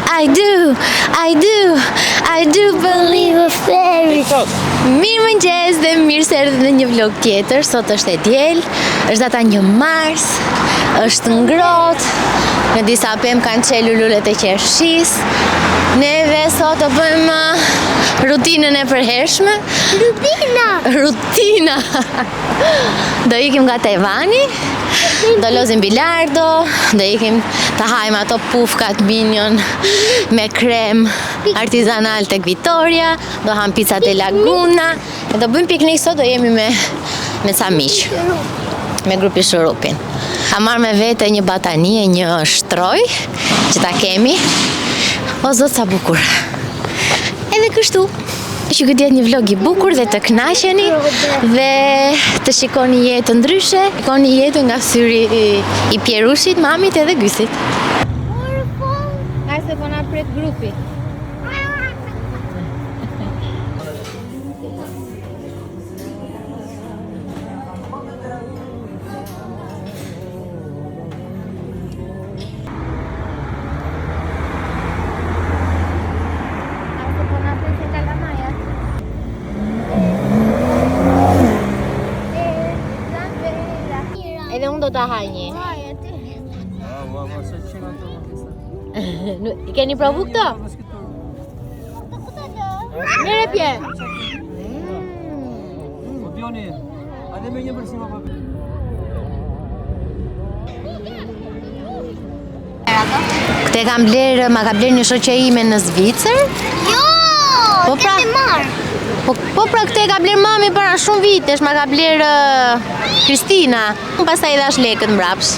I do believe a fairy. Mirë mëngjes dhe mirë se erdhët në një vlog tjetër. Sot është e diel, është data 1 mars, është ngrohtë, në disa pemë kanë qelur lulet e qershis. Neve sot do bëjmë rutinën e përhershme. Rutina. Do ikim nga Tajvani, do lozim bilardo, do ikim të hajmë ato pufkat minion me krem artizanal tek Vitoria, do ham pizza de Laguna, e do bëjmë piknik sot, do jemi me ca miq, me grupi Shurupin. Ka marrë me vete një batanie, një shtroj që ta kemi. O zot sa bukur. Edhe kështu. Që këtë jetë një vlog i bukur dhe të kënaqeni dhe të shikoni jetë ndryshe, shikoni jetë nga syri i Pierushit, mamit edhe Gysit. Hajde se po na pret grupi. Edhe unë do ta haj një. I keni provu këto? Njëre pje. Këte kam blerë, ma ka blerë një shoqe ime në Zvicër. Jo, kemi marrë. Po pra këte ka blerë mami para shumë vitesh, ma ka blerë Kristina. Pastaj i dhash lekët mbrapsh.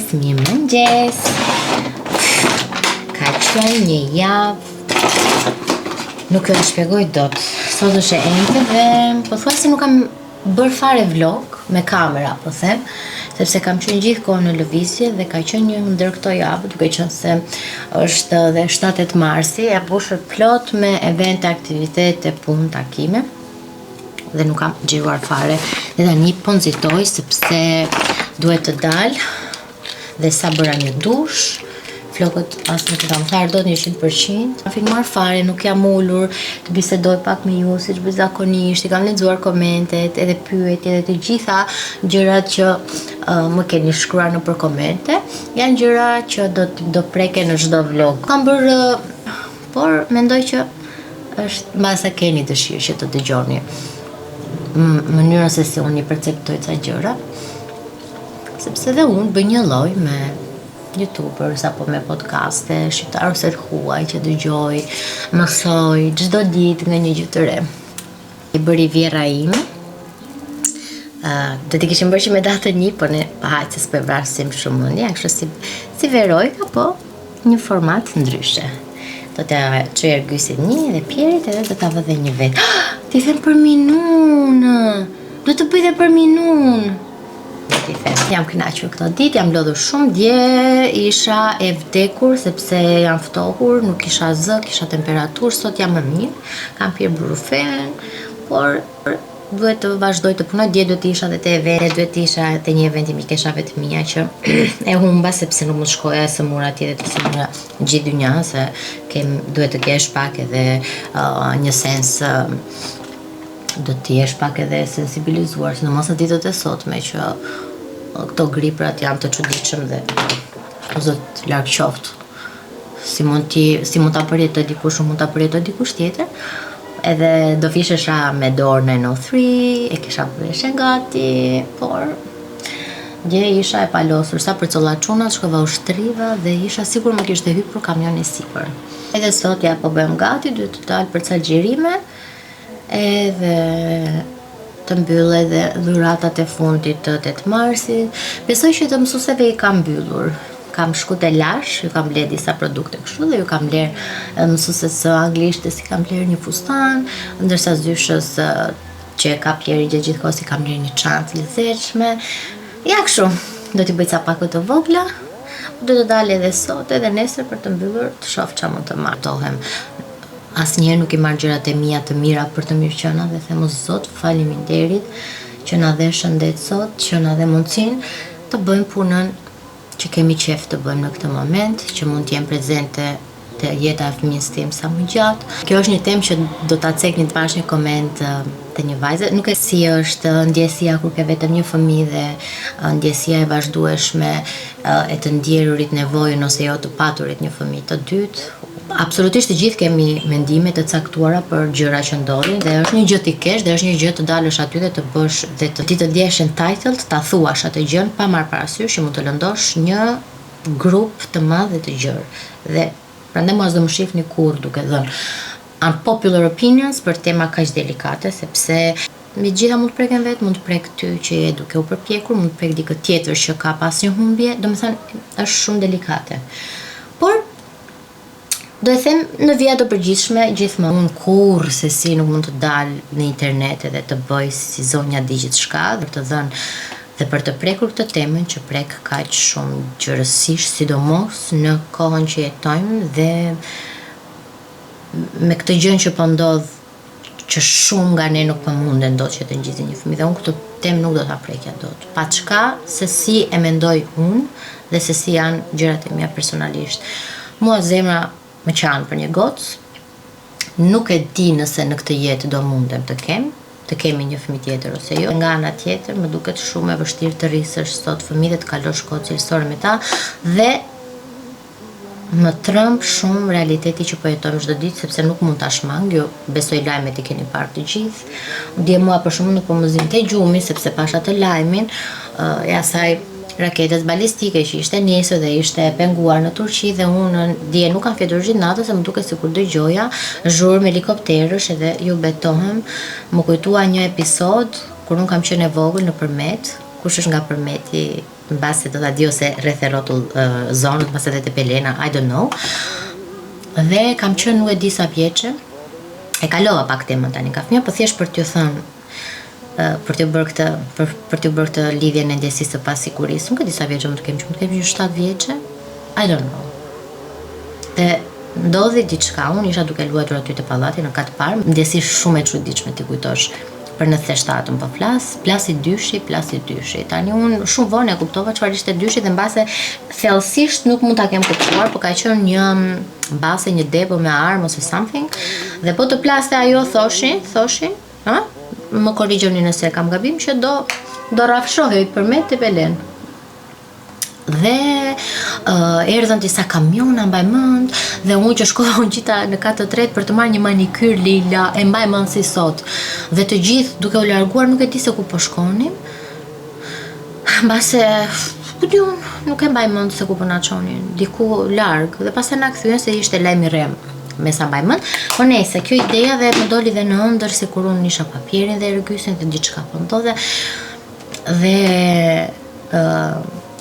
Mirë mëngjes. Ka qenë një javë, nuk e shpjegoj dot. Sot është e enjte dhe po thua se nuk kam bërë fare vlog me kamera, po them, sepse kam qenë gjithkohë në lëvizje dhe ka qenë një ndër këto javë, duke qenë se është dhe 7 marsi, e bushët plot me evente, aktivitete, punë, takime. Dhe nuk kam xhiruar fare. Dhe tani po nxitoj sepse duhet të dal dhe sa bëra një dush, flokët as nuk kam tharë dot 100%. Kam filmuar fare, nuk jam ullur të bisedoj pak me ju, siç bëj zakonisht, i kam lexuar komentet, edhe pyetjet, edhe të gjitha gjërat që më keni shkruar nëpër komente, janë gjëra që do preken në çdo vlog. Kam bërë, por mendoj që është mbasa keni dëshirë që të dëgjoni mënyrën se si unë i perceptoj ca gjëra. Sepse dhe unë bëj një lloj me YouTubers apo me podcaste, shqiptarëse të huaj që dëgjoj, mësoj çdo ditë nga një gjë të re. I bëri vjera ime. Do t'i kishim bërë që me datën 1, po ne hajtë se s'pe vrasim shumë mendje, kështu si verojka, po një format ndryshe. Do t'ja çoj Gysit një dhe Pierit edhe do t'a vë dhe një vetë. Ti them për Minun. Do të bëj dhe për Minun. t'i them. Jam kënaqur këtë ditë, jam lodhur shumë. Dje isha e vdekur sepse jam ftohur, nuk kisha zë, kisha temperaturë, sot jam më mirë. Kam pirë brufen, por duhet të vazhdoj të punoj. Dje duhet të isha dhe te event, duhet të isha te një eventi mikeshave të mia që e humba sepse nuk mund shkoja së mura atje dhe të së gjithë dynja, se duhet të kesh pak edhe një sens do të jesh pak edhe sensibilizuar, sidomos në ditët e sotme që këto griprat janë të çuditshëm dhe o zot larg qoftë. Si mund ta përjetoj dikush, mund ta përjetoj dikush tjetër. Edhe do fishesha me dorë në NO3, e kisha veshë gati, por dje isha e palosur sa për collaçunat, shkova ushtriva dhe isha sigur më kishte hyrë kamioni sipër. Edhe sot ja po bëjmë gati, duhet të dal për ca xhirime, edhe të mbyll edhe dhuratat e fundit të 8 marsit. Besoj që të mësuesve i kam mbyllur. Kam shku te Lash, ju kam bler disa produkte kështu dhe ju kam bler mësueses së anglishtes, i kam bler një fustan, ndërsa zyshës që ka Pjeri gjithkohës i kam bler një çantë lezetshme. Ja kështu, do t'i bëj ca pakë të vogla. Do të dalë edhe sot edhe nesër për të mbyllur, të shoh çfarë mund të martohem. Asnjëherë nuk i marr gjërat e mia të mira për të mirë qenë dhe them o Zot, faleminderit që na dhe shëndet sot, që na dhe mundësinë të bëjmë punën që kemi qef të bëjmë në këtë moment, që mund të jem prezente të jeta e fëmijës tim sa më gjatë. Kjo është një temë që do ta cekni të bash një koment të një vajze. Nuk e si është ndjesia kur ke vetëm një fëmijë dhe ndjesia e vazhdueshme e të ndjerurit nevojën ose jo të paturit një fëmijë të dytë. Absolutisht të gjithë kemi mendime të caktuara për gjëra që ndodhin dhe është një gjë të kesh dhe është një gjë të dalësh aty dhe të bësh dhe të ndjesh entitled, ta thuash atë gjën pa marrë parasysh që mund të lëndosh një grup të madh të gjërë. Dhe prandaj mos do më shihni kurrë duke dhënë unpopular opinions për tema kaq delikate, sepse me gjitha mund të preken vetë, mund të prek ty që je duke u përpjekur, mund të prek dikë tjetër që ka pas një humbje, domethënë është shumë delikate. Por do e them në vija të përgjithshme, gjithmonë unë kurrë se si nuk mund të dal në internet edhe të bëj si zonja di gjithçka, për të dhënë dhe për të prekur këtë temën që prek kaq shumë gjërësisht, sidomos në kohën që jetojmë dhe me këtë gjën që po ndodh që shumë nga ne nuk po munden dot që të ngjisin një fëmijë dhe unë këtë temë nuk do ta prekja dot. Pa çka se si e mendoj unë dhe se si janë gjërat e mia personalisht. Mua zemra më qanë për një gocë, nuk e di nëse në këtë jetë do mundem të kemi një fëmijë tjetër ose jo. Nga ana tjetër më duket shumë e vështirë të rrisësh sot fëmijë dhe të kalosh kohë cilësore me ta dhe më tremb shumë realiteti që po jetojmë çdo ditë sepse nuk mund ta shmang. Ju besoj lajmet i keni parë të gjithë. Dje mua për shkakun nuk po më zinte gjumi sepse pasha të lajmin e asaj raketës balistike që ishte nesër dhe ishte penguar në Turqi dhe unë dje nuk kam fjetur gjithë natën se më duket sikur dëgjoja zhurmë helikopterësh edhe ju betohem. Më kujtua një episod kur unë kam qenë e vogël në Përmet, kush është nga Përmeti, mbase do ta di ose rreth e rrotull zonës, mbase edhe te Pelena, I don't know. Dhe kam qenë nuk e di sa vjeçe. E kalova pak temën tani ka fëmijë, po thjesht për t'ju thënë për t'ju bërë këtë lidhje në ndjesisë së pasigurisë. Nuk e di sa vjeçë mund të kem, 7 vjeçe. I don't know. Dhe ndodhi diçka, unë isha duke luajtur aty te pallati në kat parë, ndjesi shumë e çuditshme ti kujtosh. Për 97 po plasi dyshi. Tani unë shumë vonë e kuptova çfarë ishte dyshi dhe mbase thellësisht nuk mund ta kem kuptuar, por ka qenë një mbase një depo me armë ose something. Dhe po të plaste ajo thoshin, ha? Më korrigjoni nëse kam gabim që do rrafshohej Përmet te Belen. Dhe erdhën disa kamiona, mbaj mend, dhe unë që shkova unë gjitha në katë të tretë për të marrë një manikyr lila, e mbaj mend si sot. Dhe të gjithë duke u larguar, nuk e di se ku po shkonim. Mbase ku di unë, nuk e mbaj mend se ku po na çonin, diku larg, dhe pastaj na kthyen se ishte lajm i rrem. Me sa mbaj mend, po nëse kjo ideja dhe më doli dhe në ëndër sikur unë isha pa Pjerin dhe Ergysin dhe diçka po ndodhe. Dhe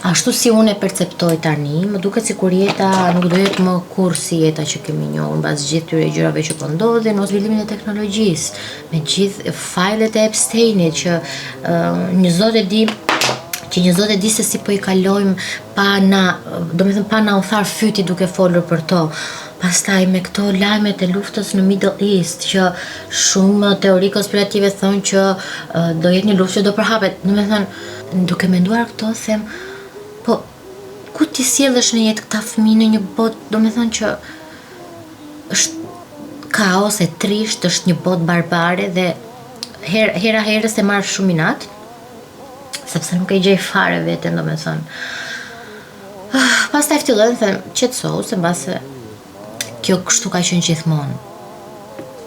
ashtu si unë e perceptoj tani, më duket sikur jeta nuk do jetë më kurrë si jeta që kemi njohur mbas gjithë këtyre gjërave që po ndodhin, ose zhvillimin e teknologjisë, me gjithë fajlet e Epsteinit që një zot e di që një zot e di se si po i kalojmë pa na u thar fyti duke folur për to. Pastaj me këto lajmet e luftës në Middle East, që shumë teori konspirative thonë që do jetë një luftë që do përhapet. Domethënë, duke menduar këto, them, po ku ti sjellësh në jetë këta fëmijë në një botë, domethënë që është kaos e trisht, është një botë barbare dhe hera herës e marr shumë inat, sepse nuk e gjej fare veten, domethënë. Pastaj filloj të them, qetësohu se mbase kjo kështu ka qenë gjithmonë.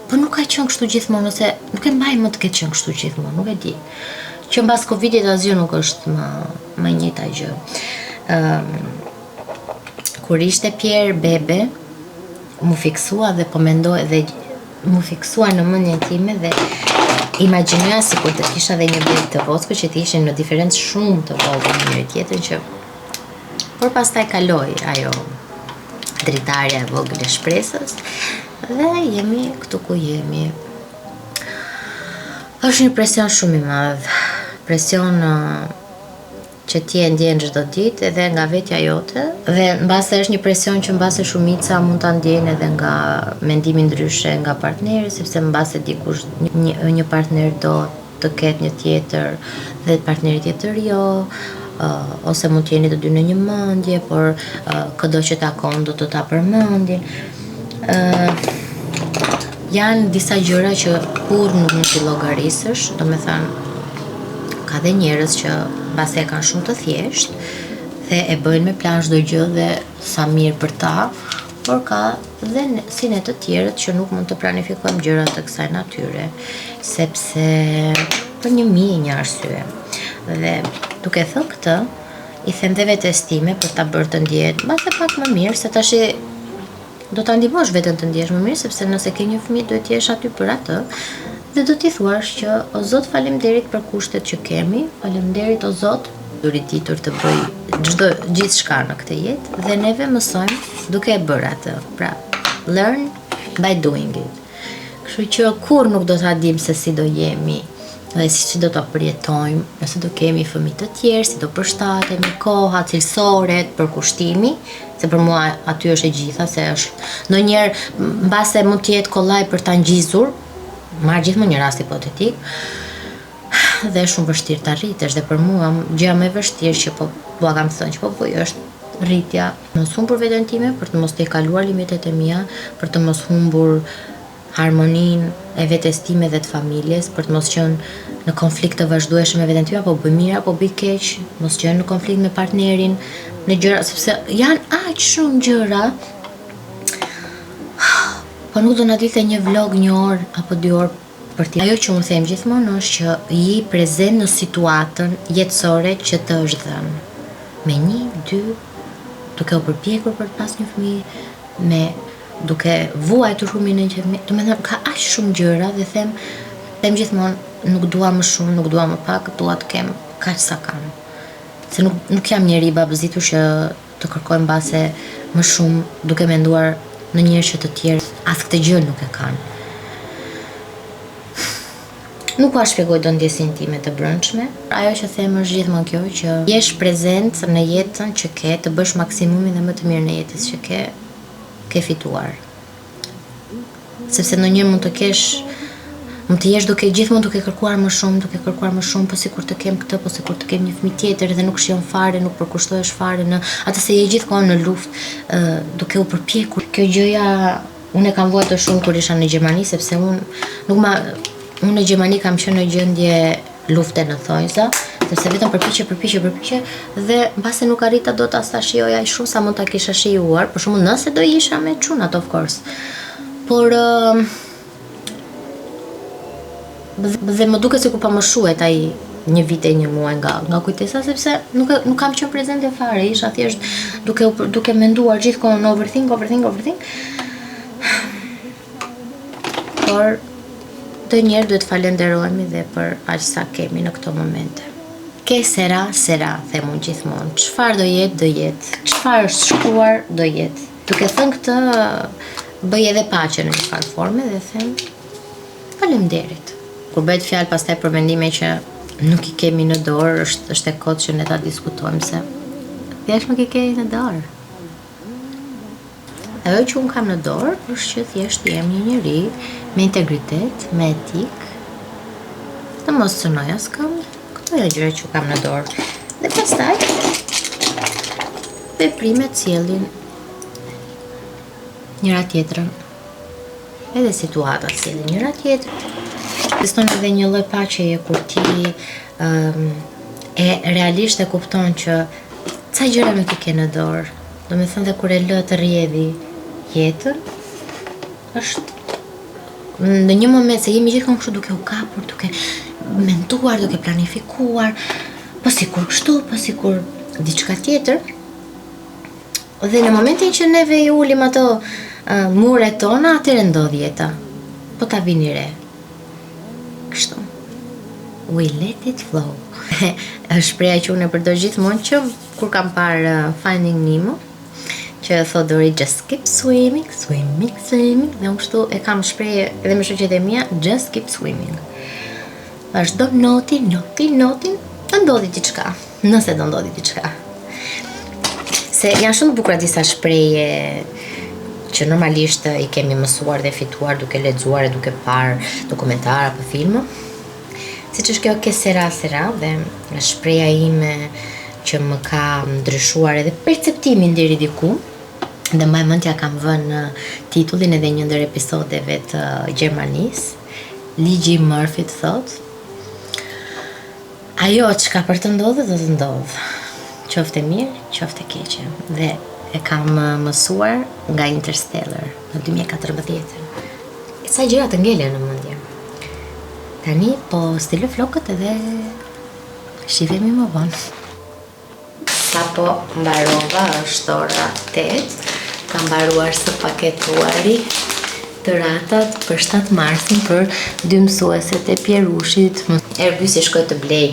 Po nuk ka qenë kështu gjithmonë, ose nuk e mbaj më të ketë qenë kështu gjithmonë, nuk e di. Që mbas Covidit asgjë nuk është më e njëjta gjë. Kur ishte Pierre bebe, mu fiksua dhe po mendoj dhe mu fiksua në mendjen time dhe imagjinoja sikur të kisha dhe një bebë të voskët që të ishin në diferencë shumë të vogël në njëri tjetrën, që por pastaj kaloi ajo dritarja e vogël e shpresës dhe jemi këtu ku jemi. Është një presion shumë i madh, presion që ti e ndjen çdo ditë edhe nga vetja jote, dhe mbase është një presion që mbase shumica mund ta ndjejnë edhe nga mendimi ndryshe nga partneri, sepse mbase dikush një partner do të ketë një tjetër dhe partneri tjetër jo. Ose mund të jeni të dy në një mendje, por çdo që takon do të ta përmendin. Janë disa gjëra që kur nuk mund t'i llogarisësh, domethënë ka dhe njerëz që mbase e kanë shumë të thjesht dhe e bëjnë me plan çdo gjë dhe sa mirë për ta, por ka dhe si ne të tjerët që nuk mund të planifikojmë gjëra të kësaj natyre, sepse për një arsye. Dhe duke thënë këtë, i them dhe vetes time për ta bërë të ndjehet mbase pak më mirë, se tash do ta ndihmosh veten të ndjesh më mirë, sepse nëse ke një fëmijë duhet të jesh aty për atë dhe do t'i thuash që o Zot, faleminderit për kushtet që kemi, faleminderit o Zot, ditur të bëj gjithçka në këtë jetë dhe neve mësojmë duke e bërë atë. Pra, learn by doing it. Kështu që kur nuk do ta dim se si do jemi dhe si do ta përjetojmë, nëse do kemi fëmijë të tjerë, si do përshtatemi, koha, cilësoret, përkushtimi, se për mua aty është e gjitha, se është ndonjëherë mbase mund të jetë kollaj për ta ngjizur, marr gjithmonë një rast hipotetik, dhe është shumë vështirë ta arritesh, dhe për mua gjëja më e vështirë që po kam thënë që po bëj është rritja, mos humbur veten time për të mos të kaluar limitet e mia, për të mos humbur harmoninë e vetes time dhe të familjes, për të mos qenë në konflikt të vazhdueshëm me veten time, apo bëj mirë apo bëj keq, mos qenë në konflikt me partnerin, në gjëra, sepse janë aq shumë gjëra. Po nuk do na dilte një vlog 1 orë apo 2 orë për ti. Ajo që unë them gjithmonë është që je prezent në situatën jetësore që të është dhënë. Me 1, 2, duke u përpjekur për të pas një fëmijë, duke vuajtur humbin e një fëmijë. Domethënë ka aq shumë gjëra dhe them gjithmonë nuk dua më shumë, nuk dua më pak, dua të kem kaq sa kam. Se nuk jam njeri i babëzitur që të kërkoj mbase më shumë duke menduar në njerëz që të tjerë as këtë gjë nuk e kanë. Nuk po shpjegoj do ndjesin time të brendshme. Ajo që them është gjithmonë kjo, që jesh prezent në jetën që ke, të bësh maksimumin dhe më të mirë në jetës që ke fituar. Sepse ndonjëherë mund të jesh gjithmonë duke kërkuar më shumë, po sikur të kem këtë, po sikur të kem një fëmijë tjetër dhe nuk shijon fare, nuk përkushtohesh fare në atë, se je gjithmonë në luftë, duke u përpjekur. Kjo gjëja unë e kam vuajtur shumë kur isha në Gjermani, sepse unë në Gjermani kam qenë në gjendje lufte në thonjza, sepse vetëm përpiqje dhe mbase nuk arrita dot as ta shijoja aq shumë sa mund ta kisha shijuar, për shembull nëse do isha me çunat, of course. Por dhe më duket sikur pa më shuhet ai 1 vit e 1 muaj nga kujtesa, sepse nuk kam qenë prezente fare, isha thjesht duke menduar gjithkohon overthink. Por të njerë duhet falenderojmë dhe për aq sa kemi në këto momente. Ke sera, them unë gjithmonë. Çfarë do jetë, çfarë është shkruar do jetë. Duke thënë këtë, bëj edhe paqe në një farë forme dhe them faleminderit. Kur bëhet fjalë pastaj për mendime që nuk i kemi në dorë, është e kohë që ne ta diskutojmë se thjesht nuk i kemi në dorë. Ajo që unë kam në dorë është që thjesht jem një njeri me integritet, me etik, të mos cënoj askëm, këto e gjëra që kam në dorë. Dhe pastaj veprimet sjellin njëra tjetrën. Edhe situatat sjellin njëra tjetrën. Ekziston edhe një lloj paqeje kur ti e realisht e kupton që ca gjëra nuk i ke në dorë. Domethënë dhe kur e lë të rrjedhi jetën, është në një moment se jemi gjithmonë kështu duke u kapur, duke menduar, duke planifikuar, po sikur kështu, po sikur diçka tjetër. Dhe në momentin që neve i ulim ato muret tona, atëherë ndodh jeta. Po ta vini re. Kështu. We let it flow. Është shpreha që unë e përdor gjithmonë që kur kam parë Finding Nemo, që thot Dory, just keep swimming, swimming, swimming. Dhe unë kështu e kam shprehje edhe me shoqet e mia, just keep swimming. Vazhdo notin, të ndodhi diçka, nëse do ndodhi diçka. Se janë shumë bukura disa shprehje që normalisht i kemi mësuar dhe fituar duke lexuar e duke parë dokumentara apo filma. Siç është kjo que sera dhe shpreha ime që më ka ndryshuar edhe perceptimin deri diku. Dhe më mendja kam vënë titullin edhe një ndër episodeve të Gjermanisë. Ligji i Murphyt thot: ajo çka për të ndodhur do të ndodhë. Qoftë mirë, qoftë keqe. Dhe e kam mësuar nga Interstellar në 2014. Sa gjëra të ngelen në mendje. Tani po stiloj flokët edhe shihemi më vonë. Sapo mbarova është ora 8, kam mbaruar së paketuari të ratat për 7 marsin për 2 mësueset e Pierushit. Erbysi shkoj të blej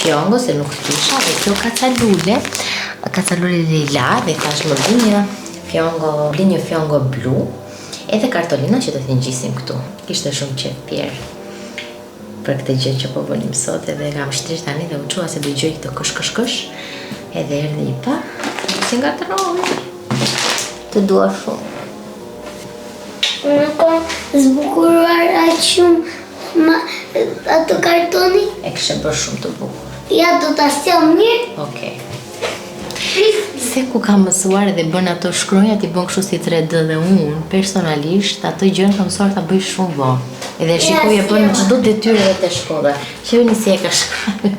fjongo se nuk kisha, dhe kjo kacalule lila, dhe thash më bli një fjongo blu, edhe kartolina që të të ngjisim këtu. Kishte shumë qejf Pierre për këtë gjë që po bënim sot, edhe kam shtrish tani dhe u çua se dëgjoj këtë kësh, edhe erdhi i pa, si nga të rovi. Të dua shumë. Unë kam zbukuruar aq shumë ato kartoni. E kishe bërë shumë të bukur. Ja, do ta sjell mirë. Okej. Se ku kam mësuar edhe bën ato shkronjat i bën kështu si 3D dhe unë personalisht ato gjën kam mësuar ta bëj shumë vonë. Edhe shikoj e bën çdo detyrë edhe te shkolla. Shihuni si e ka shkruar.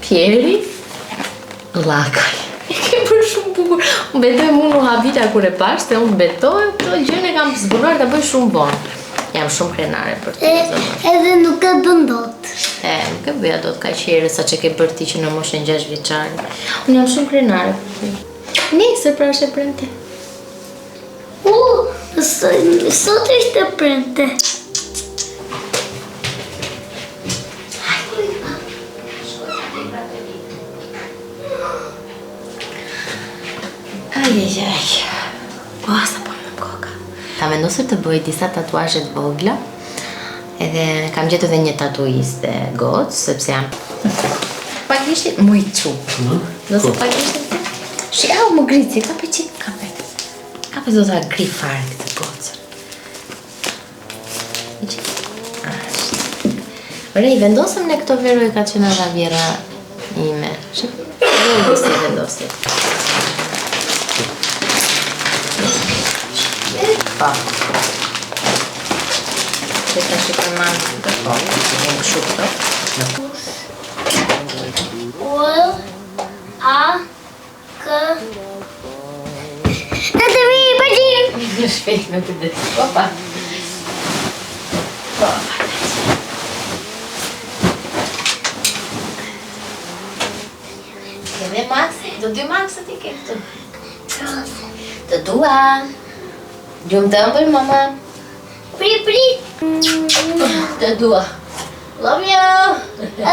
Pieri Llakaj. E ke bërë shumë bukur. Unë betoj unë u habita kur e pash, se unë betoj këto gjën e kam zbuluar ta bëj shumë vonë. Jam shumë krenare për të zëmë. Edhe nuk e bën dot. Nuk e bëja dot kaq herë sa që ke bërë ti që në moshën 6 vjeçare. Unë jam shumë krenare. Nesër pra është e premte. Sot është e premte. Ajajaj. Sa po më koka. Kam vendosur të bëj disa tatuazhe të vogla. Edhe kam gjetur edhe një tatuiste gocë, sepse jam pak ishte më i çup. Nëse pak ishte. Shihau më grici, kape çik, kape. Kape do ta gri fare këtë gocën. Ore, i vendosëm në këto veroj ka që në ravjera ime. Shqipë, si i vendosit. Pa. Që ta shikoj manë të pojë, që vjen këshu këto. K. Në të vi, përgjim! Në shpejt me të detë. Opa. Edhe Maxi, do 2 Maxi ti ke këtu. Të dua. Gjumë të ëmbël, mama. Pri. Të dua. Love you.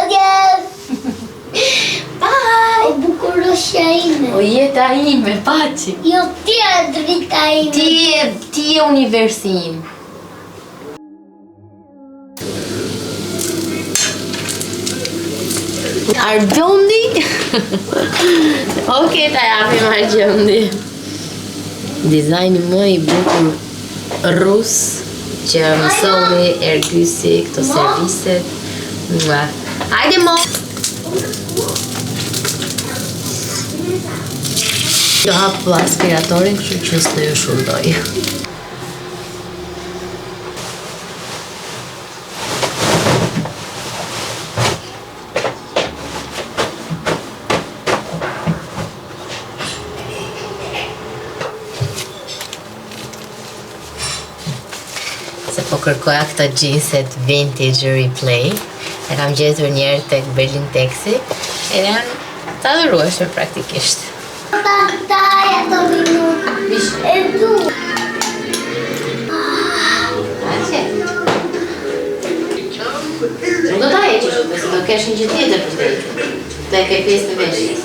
Adios. Bye. O bukurosja ime. O jeta ime, paci. Jo, ti e drita ime. Ti e universi im. Argjondi? Okej, ta japim Argjondi. Dizajni më i bukur rus që mësoni Ergysi këto serviset. Hajde mo! Do hapë aspiratorin, kështu që s'të ju shundoj. Se po kërkoja këto jeanset vintage replay. E kam gjetur njerë tek Berlin Taxi. E janë të adhurueshme praktikisht. Dai, a to minuto. E tu. Nuk do ta heqësh, se do kesh një gjë tjetër për të hequr. Do e ke pjesë të veshjes.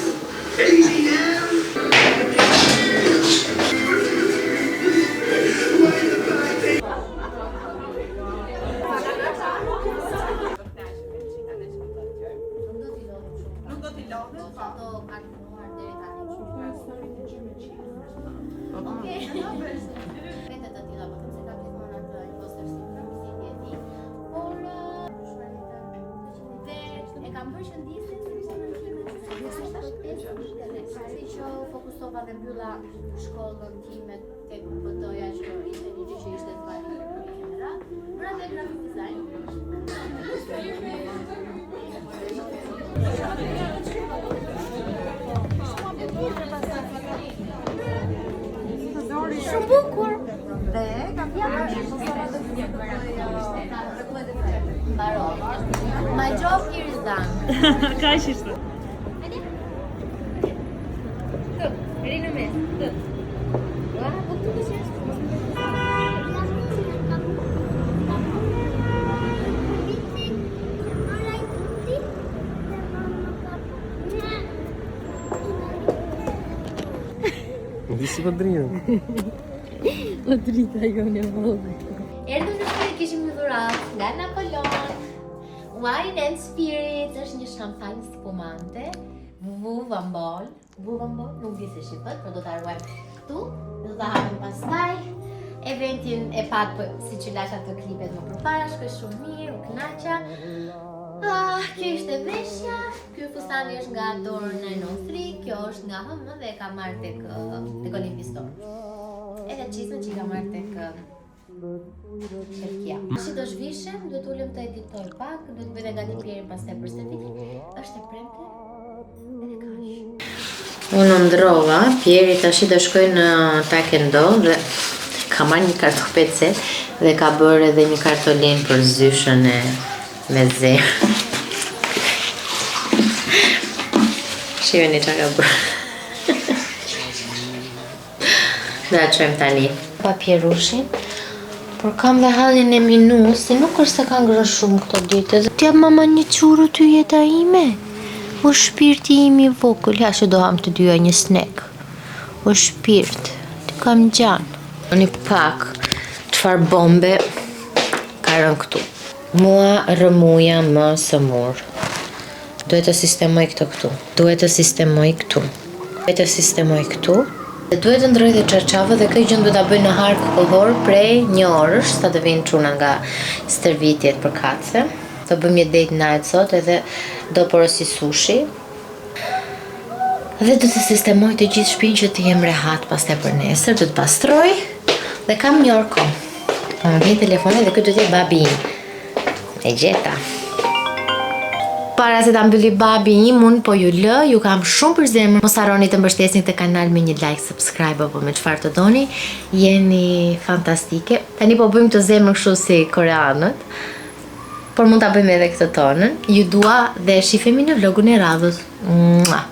Fokusova dhe mbylla shkollën time tek BT-ja që ishte një gjë që ishte të vajtë në general. Bëra dhe graphic design. Shumë bukur. Dhe kam My job here is done. Kaq ishte. Rinë me. Ua, po tu të shesh. Di si po drinë. O drita jone vëllë. Erdhëm në shtëpi, kishim një dhuratë nga Napoleon. Wine and Spirits është një shampanjë spumante. Vuvambol, nuk di se shqipët, por do ta ruajmë këtu, do ta hapim pastaj. Eventin e pak si që lasha të klipet më përpara, shkoj shumë mirë, u kënaqa. Kjo ishte veshja, ky fustani është nga dorë 993, kjo është nga HM dhe e ka marrë tek Olympia Store. Edhe çizmën që i ka marrë tek Çerkia. Si do zhvishem, duhet ulem të editoj pak, duhet bëj gati Pierin pastaj për servitin. Është e premte. Unë ndrova, Pieri tash do shkoj në Taekwondo dhe ka marrë një kartopece dhe ka bërë edhe një kartolin për zyshën e me zerë. Shiheni çka ka bërë. Dhe çojmë tani pa Pierushin. Por kam dhe hallin e Minus, se nuk është se ka ngrënë shumë këto ditë. T'ja mama një quru ty jeta ime. O shpirti im i vogël, ja që do ham të dyja një snack. O shpirt, të kam gjanë. Një pak, çfarë bombe ka rënë këtu. Mua rëmuja më së murë. Duhet të sistemoj këto këtu. Duhet të sistemoj këtu. Duhet të sistemoj këtu. Dhe duhet të ndroj dhe çarçavë dhe këtë gjë do ta bëj në hark kohor prej 1 orësh, sa të vinë çuna nga stërvitjet për kace. Do bëjmë një date night sot edhe do porosi sushi. Dhe do të sistemoj të gjithë shtëpinë që të jem rehat pastaj për nesër, do të pastroj dhe kam një orë kohë. Po më vjen telefoni dhe ky do të jetë babi im. E gjeta. Para se ta mbylli babi im, unë po ju lë, ju kam shumë për zemër. Mos harroni të mbështesni këtë kanal me një like, subscribe apo me çfarë të doni. Jeni fantastike. Tani po bëjmë të zemër kështu si koreanët. Por mund ta bëjmë edhe këtë tonën. Ju dua dhe shihemi në vlogun e radhës. Mua.